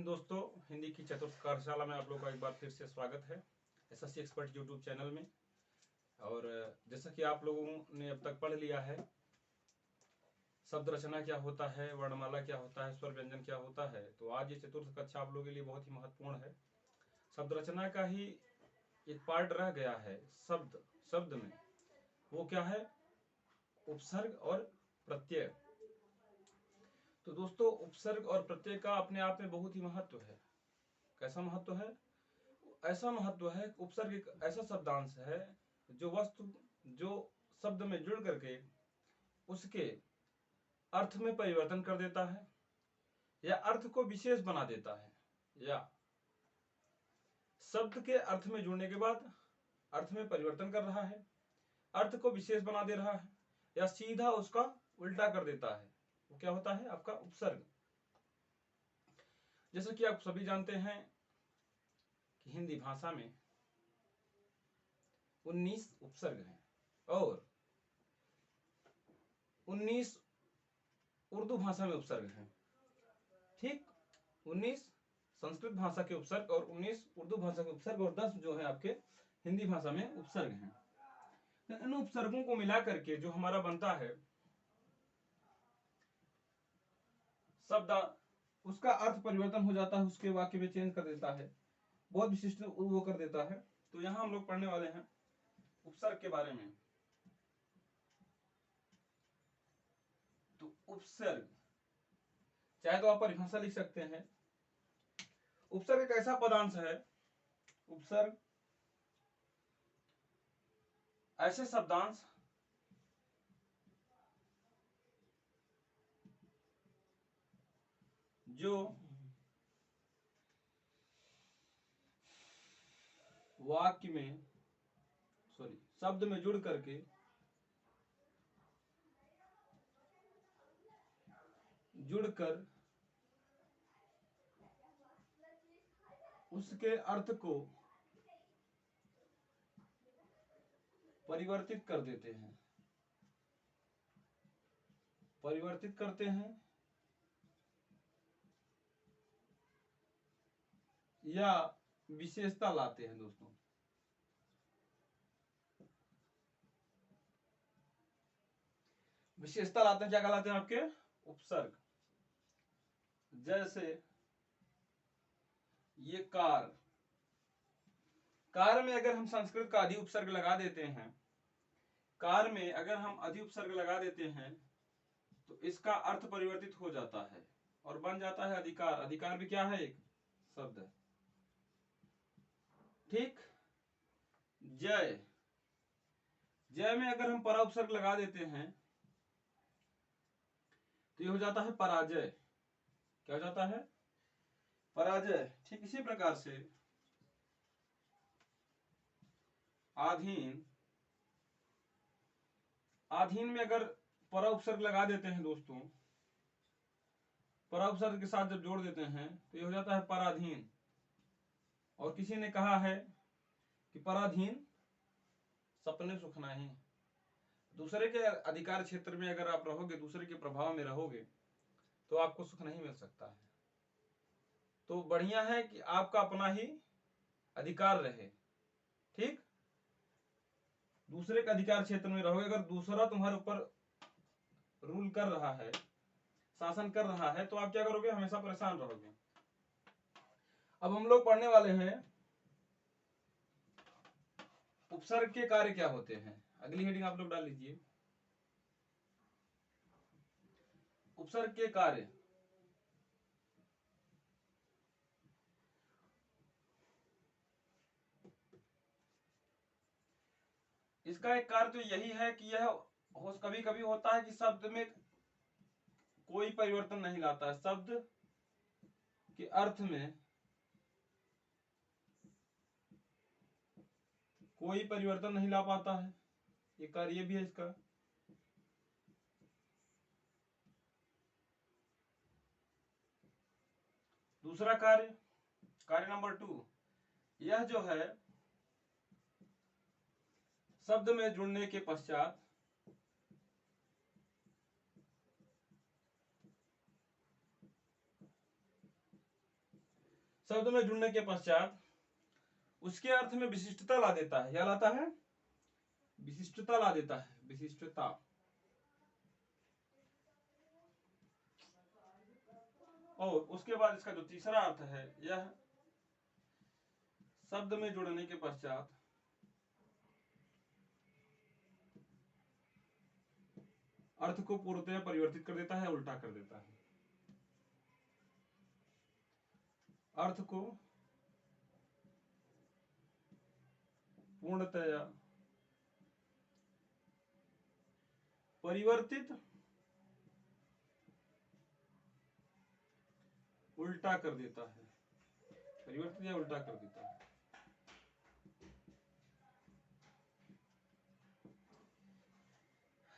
दोस्तों, हिंदी की चतुर्थ कार्यशाला में आप लोगों का एक बार फिर से स्वागत है एसएससी एक्सपर्ट यूट्यूब चैनल में। और जैसा कि आप लोगों ने अब तक पढ़ लिया है, शब्द रचना क्या होता है, वर्णमाला क्या होता है, स्वर व्यंजन क्या होता है, तो आज ये चतुर्थ कक्षा आप लोगों के लिए बहुत ही महत्वपूर्ण है। शब्द रचना का ही एक पार्ट रह गया है शब्द में, वो क्या है? उपसर्ग और प्रत्यय। तो दोस्तों, उपसर्ग और प्रत्यय का अपने आप में बहुत ही महत्व है। कैसा महत्व है? ऐसा महत्व है, उपसर्ग एक ऐसा शब्दांश है जो शब्द में जुड़ करके उसके अर्थ में परिवर्तन कर देता है, या अर्थ को विशेष बना देता है, या शब्द के अर्थ में जुड़ने के बाद अर्थ में परिवर्तन कर रहा है, अर्थ को विशेष बना दे रहा है, या सीधा उसका उल्टा कर देता है। वो क्या होता है? आपका उपसर्ग। जैसे कि आप सभी जानते हैं कि हिंदी भाषा में 19 उपसर्ग हैं और 19 उर्दू भाषा में उपसर्ग हैं। ठीक, 19 संस्कृत भाषा के उपसर्ग और 19 उर्दू भाषा के उपसर्ग और 10 जो है आपके हिंदी भाषा में उपसर्ग हैं। तो इन उपसर्गों को मिला करके जो हमारा बनता है शब्द, उसका अर्थ परिवर्तन हो जाता है, उसके वाक्य में चेंज कर देता है, बहुत विशिष्ट वो कर देता है। तो यहां हम लोग पढ़ने वाले हैं उपसर्ग के बारे में। तो उपसर्ग, चाहे तो आप परिभाषा लिख सकते हैं। उपसर्ग एक ऐसा पदांश है, उपसर्ग ऐसे शब्दांश जो वाक्य में शब्द में जुड़ करके जुड़कर उसके अर्थ को परिवर्तित कर देते हैं, परिवर्तित करते हैं, या विशेषता लाते हैं। दोस्तों, विशेषता लाते हैं, क्या कहलाते हैं? आपके उपसर्ग। जैसे ये कार में अगर हम संस्कृत का अधि उपसर्ग लगा देते हैं, कार में अगर हम अधि उपसर्ग लगा देते हैं तो इसका अर्थ परिवर्तित हो जाता है और बन जाता है अधिकार। अधिकार भी क्या है? एक शब्द है। ठीक, जय में अगर हम परा उपसर्ग लगा देते हैं तो ये हो जाता है पराजय। क्या हो जाता है? पराजय। ठीक इसी प्रकार से आधीन में अगर परा उपसर्ग लगा देते हैं दोस्तों, परा उपसर्ग के साथ जब जोड़ देते हैं तो ये हो जाता है पराधीन। और किसी ने कहा है कि पराधीन सपने सुख नहीं। दूसरे के अधिकार क्षेत्र में अगर आप रहोगे, दूसरे के प्रभाव में रहोगे, तो आपको सुख नहीं मिल सकता है। तो बढ़िया है कि आपका अपना ही अधिकार रहे। ठीक, दूसरे के अधिकार क्षेत्र में रहोगे, अगर दूसरा तुम्हारे ऊपर रूल कर रहा है, शासन कर रहा है, तो आप क्या करोगे? हमेशा परेशान रहोगे। अब हम लोग पढ़ने वाले हैं उपसर्ग के कार्य क्या होते हैं। अगली हेडिंग आप लोग डाल लीजिए, उपसर्ग के कार्य। इसका एक कार्य तो यही है कि यह कभी कभी होता है कि शब्द में कोई परिवर्तन नहीं लाता है, शब्द के अर्थ में कोई परिवर्तन नहीं ला पाता है। ये कार्य भी है इसका। दूसरा कार्य नंबर 2, यह जो है शब्द में जुड़ने के पश्चात शब्द में जुड़ने के पश्चात उसके अर्थ में विशिष्टता ला देता है। क्या लाता है? विशिष्टता ला देता है, विशिष्टता। और उसके बाद इसका जो तीसरा अर्थ है, यह शब्द में जुड़ने के पश्चात अर्थ को पूर्णतया परिवर्तित कर देता है, उल्टा कर देता है। अर्थ को पूर्णतया परिवर्तित, उल्टा कर देता है, परिवर्तित या उल्टा कर देता है।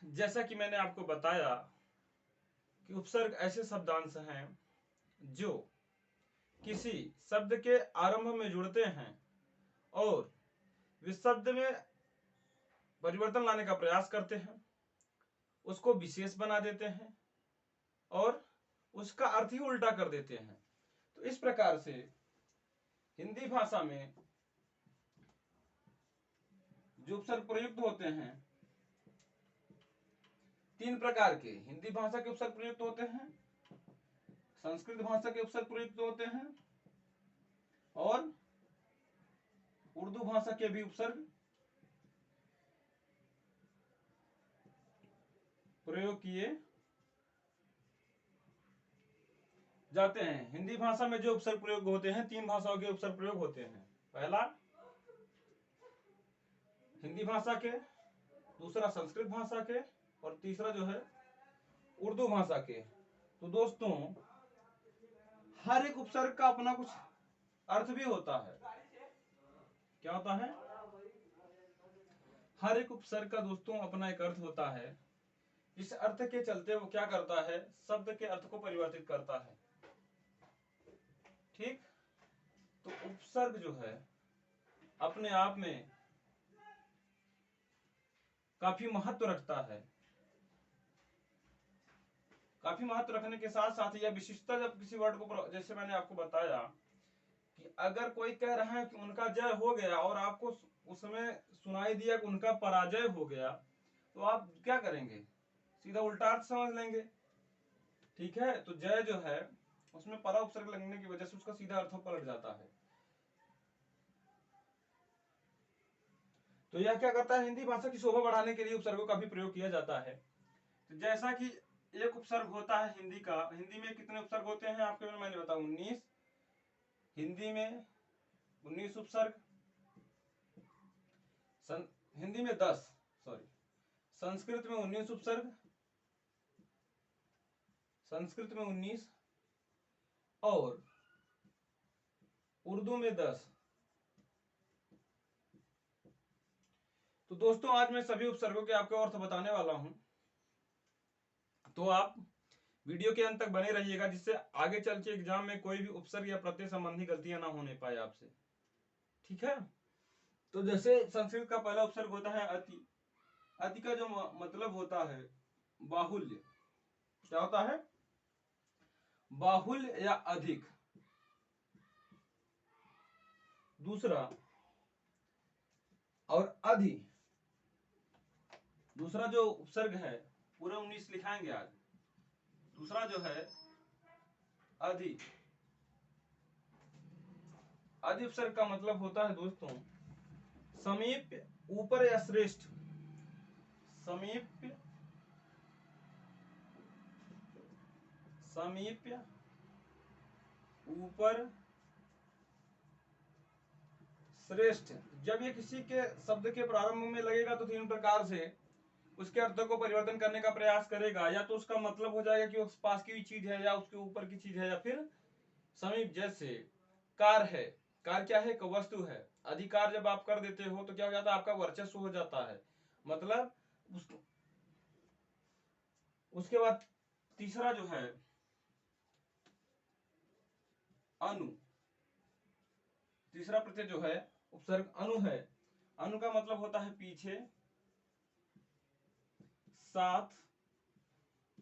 जैसा कि मैंने आपको बताया कि उपसर्ग ऐसे शब्दांश हैं जो किसी शब्द के आरंभ में जुड़ते हैं और वे शब्द में परिवर्तन लाने का प्रयास करते हैं, उसको विशेष बना देते हैं और उसका अर्थ ही उल्टा कर देते हैं। तो इस प्रकार से हिंदी भाषा में जो उपसर्ग प्रयुक्त होते हैं, तीन प्रकार के हिंदी भाषा के उपसर्ग प्रयुक्त होते हैं, संस्कृत भाषा के उपसर्ग प्रयुक्त होते हैं और उर्दू भाषा के भी उपसर्ग प्रयोग किए जाते हैं। हिंदी भाषा में जो उपसर्ग प्रयोग होते हैं, तीन भाषाओं के उपसर्ग प्रयोग होते हैं। पहला हिंदी भाषा के, दूसरा संस्कृत भाषा के और तीसरा जो है उर्दू भाषा के। तो दोस्तों, हर एक उपसर्ग का अपना कुछ अर्थ भी होता है। क्या होता है? हर एक उपसर्ग का दोस्तों अपना एक अर्थ होता है। इस अर्थ के चलते वो क्या करता है? शब्द के अर्थ को परिवर्तित करता है। ठीक? तो उपसर्ग जो है अपने आप में काफी महत्व रखता है। काफी महत्व रखने के साथ साथ यह विशिष्टता, जब किसी वर्ड को, जैसे मैंने आपको बताया कि अगर कोई कह रहा है कि उनका जय हो गया और आपको उसमें सुनाई दिया कि उनका पराजय हो गया, तो आप क्या करेंगे? सीधा उल्टा अर्थ समझ लेंगे। ठीक है? तो जय जो है उसमें परा उपसर्ग लगने की वजह से उसका सीधा अर्थ पलट जाता है। तो यह क्या करता है? हिंदी भाषा की शोभा बढ़ाने के लिए उपसर्गों का भी प्रयोग किया जाता है। तो जैसा कि एक उपसर्ग होता है हिंदी का, हिंदी में कितने उपसर्ग होते हैं आपके में मैंने बताया 19। हिंदी में 19 उपसर्ग, हिंदी में 10, सॉरी, संस्कृत में 19 उपसर्ग, संस्कृत में 19 और उर्दू में 10। तो दोस्तों, आज मैं सभी उपसर्गों के आपको अर्थ बताने वाला हूं, तो आप वीडियो के अंत तक बने रहिएगा, जिससे आगे चल के एग्जाम में कोई भी उपसर्ग या प्रत्यय संबंधी गलतियां ना होने पाए आपसे। ठीक है? तो जैसे संस्कृत का पहला उपसर्ग होता है अति। अति का जो मतलब होता है बाहुल्य। क्या होता है? बाहुल्य या अधिक। दूसरा, और अधि, दूसरा जो उपसर्ग है, पूरे 19 लिखाएंगे आज। दूसरा जो है अधि। अधि उपसर्ग का मतलब होता है दोस्तों समीप, ऊपर या श्रेष्ठ। समीप, समीप, ऊपर, श्रेष्ठ। जब ये किसी के शब्द के प्रारंभ में लगेगा तो तीन प्रकार से उसके अर्थ को परिवर्तन करने का प्रयास करेगा। या तो उसका मतलब हो जाएगा कि उस पास की चीज है, या उसके ऊपर की चीज है, या फिर समीप। जैसे कार है, कार क्या है? एक वस्तु है। अधिकार जब आप कर देते हो तो क्या हो जाता है? आपका वर्चस्व हो जाता है। मतलब उसके बाद तीसरा जो है अनु। तीसरा प्रत्यय जो है उपसर्ग अनु है। अनु का मतलब होता है पीछे, साथ,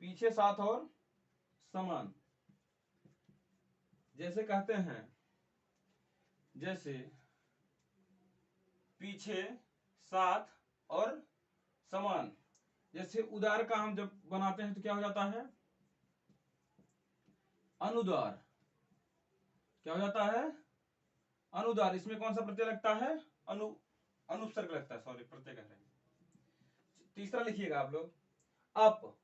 पीछे, साथ और समान। जैसे कहते हैं जैसे पीछे, साथ और समान। जैसे उदार का हम जब बनाते हैं तो क्या हो जाता है? अनुदार। क्या हो जाता है? अनुदार। इसमें कौन सा प्रत्यय लगता है? अनुपसर्ग लगता है, सॉरी प्रत्यय कह रहे हैं। तीसरा लिखिएगा आप लोग, अप।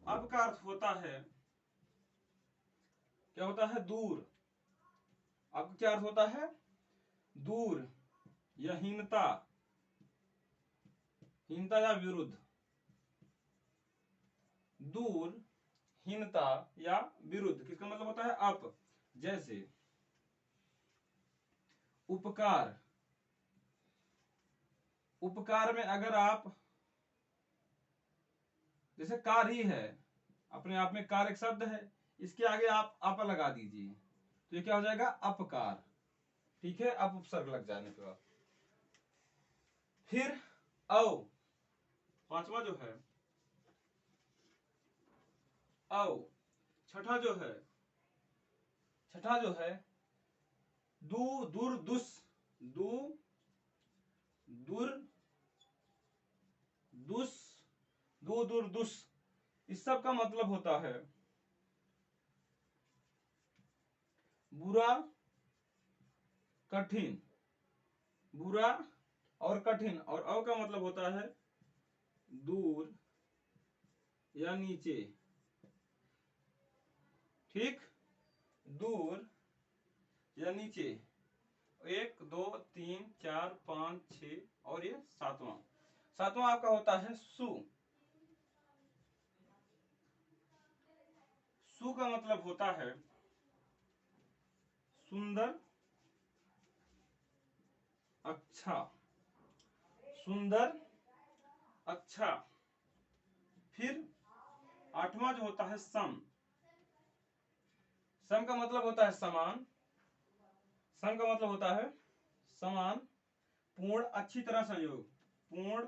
अप का अर्थ होता है, क्या होता है? दूर। अप क्या अर्थ होता है? दूर या हीनता, हीनता या विरुद्ध। दूर, हीनता या विरुद्ध, किसका मतलब होता है? अप। जैसे उपकार। उपकार में अगर आप, जैसे कार ही है, अपने आप में कार एक शब्द है, इसके आगे आप अप लगा दीजिए तो ये क्या हो जाएगा? अपकार। ठीक है, अप उपसर्ग लग जाने के बाद। फिर औ, पांचवा जो है औ। छठा जो है दू, दूर, दुस। दू, दूर, दुस, दू, दूर, दुस। इस सब का मतलब होता है बुरा, कठिन। बुरा और कठिन। और औ का मतलब होता है दूर या नीचे। ठीक, दूर या नीचे। 1 2 3 4 5 6 और ये सातवां। सातवां आपका होता है सु। सु का मतलब होता है सुंदर, अच्छा। सुंदर, अच्छा। फिर आठवां जो होता है सम। सम का मतलब होता है समान। सम का मतलब होता है समान, पूर्ण, अच्छी तरह संयोग। पूर्ण,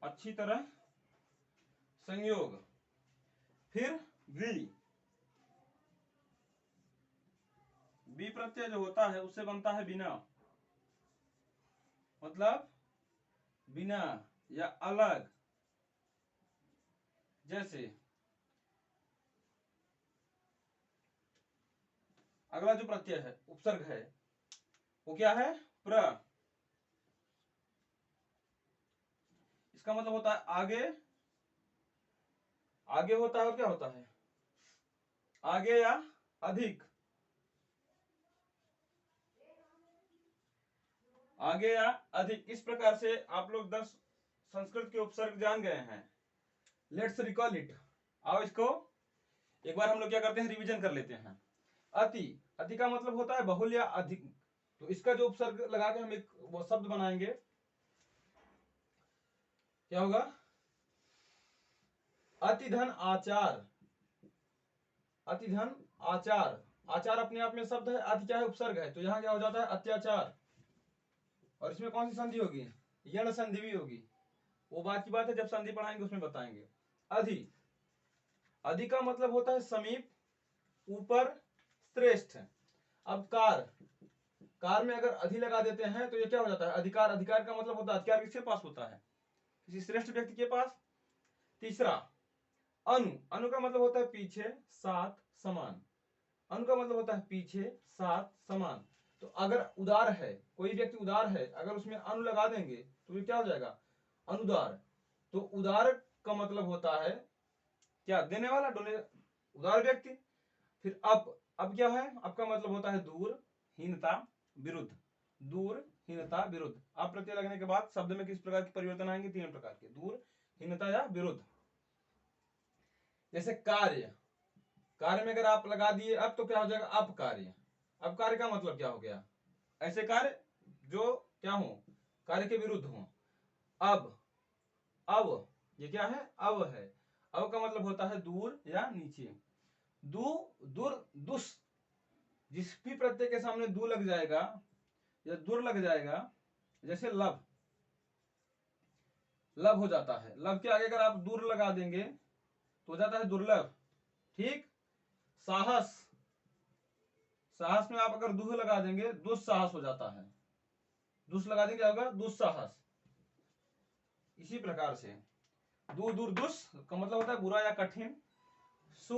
अच्छी तरह संयोग। फिर वी। बी प्रत्यय जो होता है उससे बनता है बिना, मतलब बिना या अलग। जैसे अगला जो प्रत्यय है, उपसर्ग है, वो क्या है? प्र। इसका मतलब होता है आगे। आगे होता है और क्या होता है? आगे या अधिक। आगे या अधिक। इस प्रकार से आप लोग 10 संस्कृत के उपसर्ग जान गए हैं। Let's recall it. आओ इसको एक बार हम लोग क्या करते हैं, रिवीजन कर लेते हैं। अति। अति का मतलब होता है बहुल या अधिक। तो इसका जो उपसर्ग लगा के हम एक वो शब्द बनाएंगे, क्या होगा? अतिधन आचार। अतिधन आचार। आचार अपने आप में शब्द है, अति क्या है? उपसर्ग है। तो यहां क्या हो जाता है? अत्याचार। और इसमें कौन सी संधि होगी? यण संधि भी होगी। वो बात की बात है, जब संधि पढ़ाएंगे उसमें बताएंगे। अधि। अधि का मतलब होता है समीप, ऊपर, श्रेष्ठ। अब कार। कार में अगर अधि लगा देते हैं तो ये क्या हो जाता है? अधिकार। अधिकार का मतलब होता है अधिकार किसके पास होता है? किसी श्रेष्ठ व्यक्ति के पास। तीसरा अनु। अनु का मतलब होता है पीछे, साथ, समान। अनु का मतलब होता है पीछे, साथ, समान। तो अगर उदार है, कोई व्यक्ति उदार है, अगर उसमें अनु लगा देंगे तो ये क्या हो जाएगा? अनुदार। तो उदार का मतलब होता है क्या? देने वाला, उदार व्यक्ति। फिर अब क्या है? अब का मतलब होता है दूर, हीनता, विरुद्ध। दूर, हीनता, विरुद्ध। आप प्रत्यय लगने के बाद शब्द में किस प्रकार के परिवर्तन आएंगे? 3 प्रकार के, दूर, हीनता या विरुद्ध। जैसे कार्य। कार्य में अगर आप लगा दिए अब तो क्या हो जाएगा? अब कार्य। अब कार्य का मतलब क्या हो गया? ऐसे कार्य जो क्या हो? कार्य के विरुद्ध हो। अब ये क्या है? अब है। अब का मतलब होता है दूर या नीचे। दू, दूर, दुस। जिस भी प्रत्यय के सामने दू लग जाएगा या दूर लग जाएगा, जैसे लब। लब हो जाता है। लब के आगे अगर आप दूर लगा देंगे तो हो जाता है दुर्लभ। ठीक। साहस, साहस में आप अगर दुह लगा देंगे दुस्साहस हो जाता है, दुस लगा देंगे क्या होगा, दुस्साहस। इसी प्रकार से दू दूर दुस का मतलब होता है बुरा या कठिन। सु,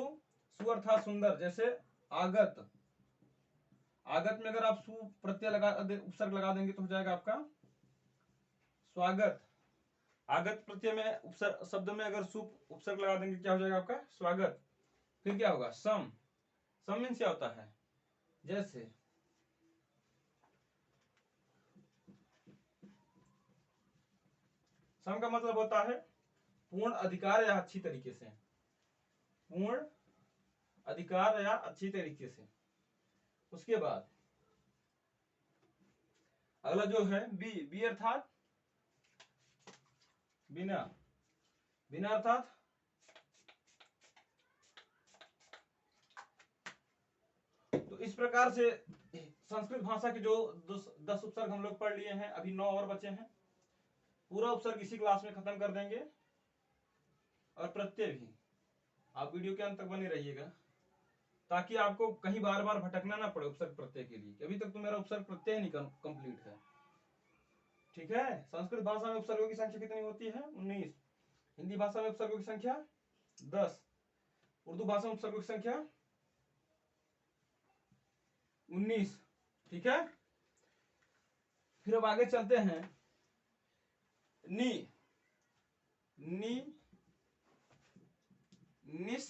सु अर्थात सुंदर, जैसे आगत, आगत में अगर आप सु प्रत्यय लगा उपसर्ग लगा देंगे तो हो जाएगा आपका स्वागत। आगत प्रत्यय में उपसर्ग शब्द में अगर सु उपसर्ग लगा देंगे क्या हो जाएगा आपका स्वागत। फिर क्या होगा सम, सम मीन्स क्या होता है, जैसे सम का मतलब होता है पूर्ण अधिकार या अच्छी तरीके से, पूर्ण अधिकार या अच्छी तरीके से। उसके बाद अगला जो है बी, बी अर्थात बिना, बिना अर्थात तो इस प्रकार से संस्कृत भाषा के जो 10 उपसर्ग हम लोग पढ़ लिए हैं, अभी 9 और बचे हैं। पूरा उपसर्ग इसी क्लास में खत्म कर देंगे और प्रत्यय भी। आप वीडियो के अंत तक बने रहिएगा ताकि आपको कहीं बार बार भटकना ना पड़े उपसर्ग प्रत्यय के लिए। अभी तक तो मेरा उपसर्ग प्रत्यय नहीं कंप्लीट है, ठीक है। संस्कृत भाषा में उपसर्गों की संख्या कितनी होती है 19, हिंदी भाषा में उपसर्गों की संख्या 10, उर्दू भाषा में उपसर्गों की संख्या 19, ठीक है। फिर अब आगे चलते हैं। नी, नी, निस,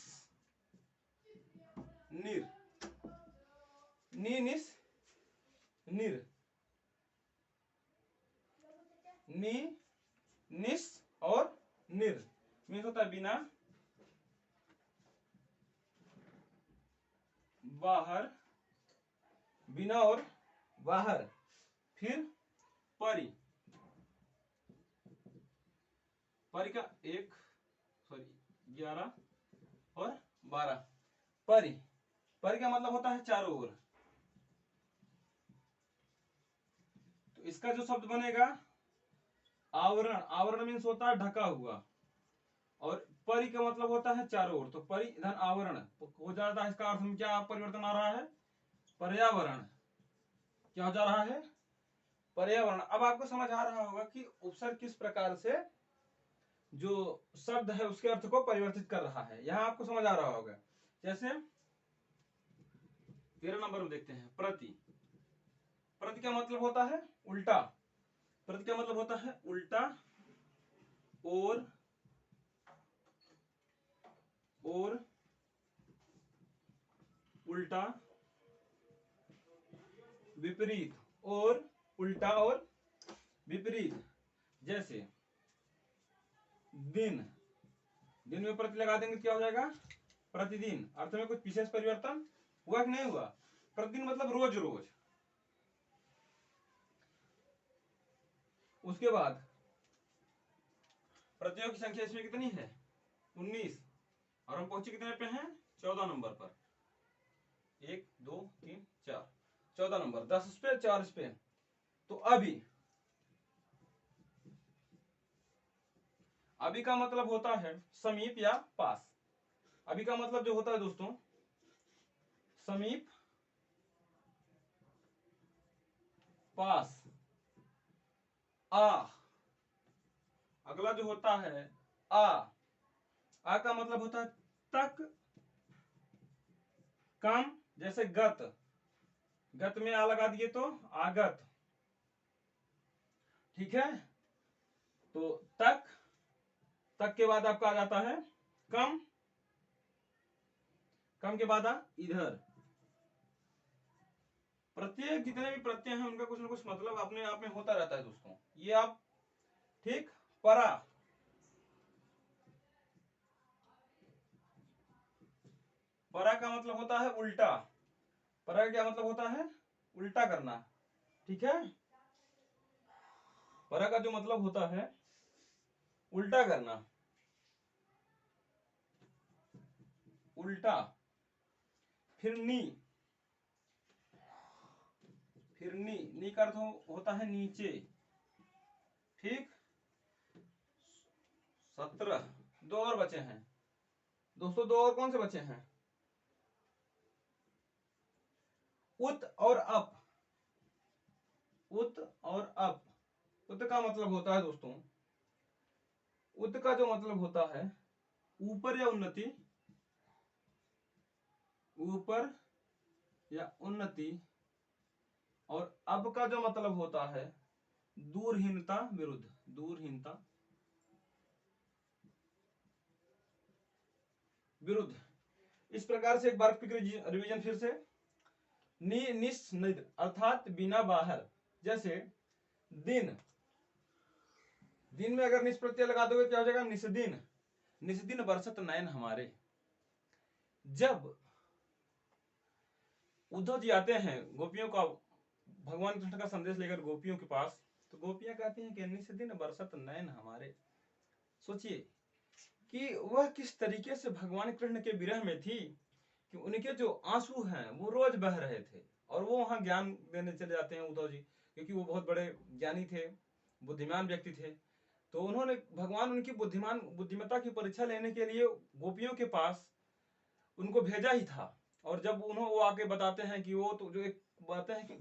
निर, नी, निस, निर, नी, निस और निर मीन्स होता है बिना, बाहर, बिना और बाहर। फिर परि, परि का 11 और 12, परि, परि का मतलब होता है चारों ओर। तो इसका जो शब्द बनेगा आवरण, आवरण मीन्स होता है ढका हुआ, और परि का मतलब होता है चारों ओर। तो परि धन आवरण हो जाता है, इसका अर्थ में क्या परिवर्तन आ रहा है, पर्यावरण। क्या हो जा रहा है, पर्यावरण। अब आपको समझ आ रहा होगा कि उपसर्ग किस प्रकार से जो शब्द है उसके अर्थ को परिवर्तित कर रहा है, यहां आपको समझ आ रहा होगा। जैसे 13 नंबर में देखते हैं प्रति, प्रति का मतलब होता है उल्टा, प्रति का मतलब होता है उल्टा और उल्टा, विपरीत, और उल्टा और विपरीत। जैसे दिन, दिन में प्रति लगा देंगे क्या हो जाएगा प्रतिदिन। अर्थ में कुछ विशेष परिवर्तन हुआ कि नहीं हुआ, प्रतिदिन मतलब रोज रोज। उसके बाद प्रतियों की संख्या इसमें कितनी है 19, और हम पहुंचे कितने पे हैं 14 नंबर पर। 1 2 3 4, 14 नंबर, 10 इस पे 4 इस पे। तो अभी, अभी का मतलब होता है समीप या पास। अभी का मतलब जो होता है दोस्तों समीप, पास। आ, अगला जो होता है आ का मतलब होता है तक, कम। जैसे गत, गत में आ लगा दिए तो आगत, ठीक है। तो तक, तक के बाद आपका आ जाता है कम, कम के बाद इधर। प्रत्येक जितने भी प्रत्यय हैं उनका कुछ ना कुछ मतलब अपने आप में होता रहता है दोस्तों, ये आप ठीक। परा, परा का मतलब होता है उल्टा, परा का क्या मतलब होता है उल्टा करना, ठीक है। परा का जो मतलब होता है उल्टा करना, उल्टा। फिर नी, फिर नी, नी का अर्थ होता है नीचे, ठीक। 17, दो और बचे हैं दोस्तों, दो और कौन से बचे हैं उत और अप, उत और अप। उत का मतलब होता है दोस्तों, उत का जो मतलब होता है ऊपर या उन्नति, ऊपर या उन्नति, और अब का जो मतलब होता है दूरहीनता विरुद्ध, दूरहीनता विरुद्ध। इस प्रकार से एक बार रिवीजन फिर से, निस निद अर्थात बिना बाहर, जैसे दिन, दिन में अगर निस प्रत्यय लगा दोगे क्या हो जाएगा, निस्दिन, निस्दिन बरसत नयन हमारे। जब उद्धव जी आते हैं गोपियों का, भगवान कृष्ण का संदेश लेकर गोपियों के पास, तो गोपियां कहती हैं कि निस्दिन बरसत नयन हमारे। सोचिए कि वह किस तरीके से भगवान कृष्ण के विरह में थी कि उनके जो आंसू हैं वो रोज बह रहे थे, और वो वहां ज्ञान देने चले जाते हैं उद्धव जी, क्योंकि वो बहुत बड़े ज्ञानी थे, बुद्धिमान व्यक्ति थे। तो उन्होंने, भगवान उनकी बुद्धिमत्ता की परीक्षा लेने के लिए गोपियों के पास उनको भेजा ही था। और जब वो आके बताते हैं कि वो तो जो एक बताते हैं कि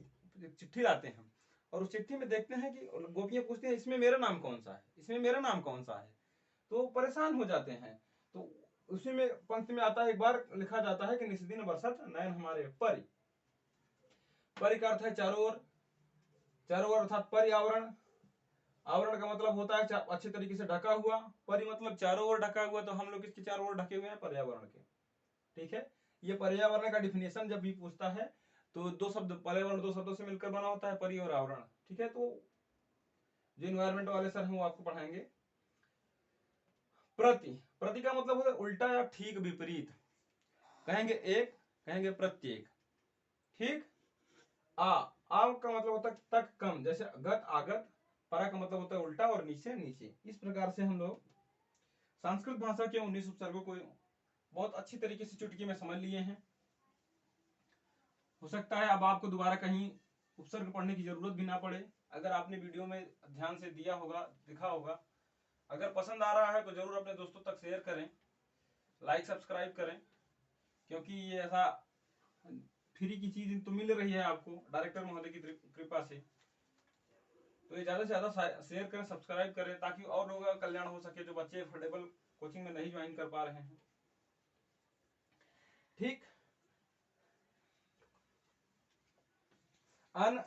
एक चिट्ठी लाते हैं, और उस चिट्ठी में देखते हैं कि गोपियां पूछते हैं इसमें मेरा नाम कौन सा है, इसमें मेरा नाम कौन सा है, तो परेशान हो जाते हैं। तो उसी में पंक्ति में आता है, एक बार लिखा जाता है कि निस्दिन बरसत नयन हमारे परि। परि का अर्थ है चारों ओर, चारों ओर अर्थात पर्यावरण, आवरण का मतलब होता है अच्छे तरीके से ढका हुआ, परि मतलब चारों ओर ढका हुआ, तो हम लोग किसके चारों ओर ढके हुए हैं, पर्यावरण के। ठीक है, ये पर्यावरण का डिफिनेशन जब भी पूछता है तो दो शब्द, पर्यावरण दो शब्दों से मिलकर बना होता है, परि और आवरण। ठीक है, तो जो इन्वायरमेंट वाले सर हैं वो आपको पढ़ाएंगे। प्रति, प्रति का मतलब होता है उल्टा या ठीक विपरीत, कहेंगे एक, कहेंगे प्रत्येक। ठीक, आ का मतलब होता है तक कम, जैसे गत आगत, परा का मतलब होता है उल्टा और नीचे नीचे। इस प्रकार से हम लोग संस्कृत भाषा के 19 उपसर्गों को बहुत अच्छी तरीके से चुटकी में समझ लिए हैं। हो सकता है अब आपको दोबारा कहीं उपसर्ग पढ़ने की जरूरत भी ना पड़े, अगर आपने वीडियो में ध्यान से दिया होगा, दिखा होगा। अगर पसंद आ रहा है तो जरूर अपने दोस्तों तक शेयर करें, लाइक सब्सक्राइब करें, क्योंकि ये ऐसा फ्री की चीज तो मिल रही है आपको डायरेक्टर महोदय की कृपा से। तो ये ज्यादा से ज्यादा शेयर करें, सब्सक्राइब करें, ताकि और लोगों का कल्याण हो सके जो बच्चे अफोर्डेबल कोचिंग में नहीं ज्वाइन कर पा रहे हैं। ठीक, अन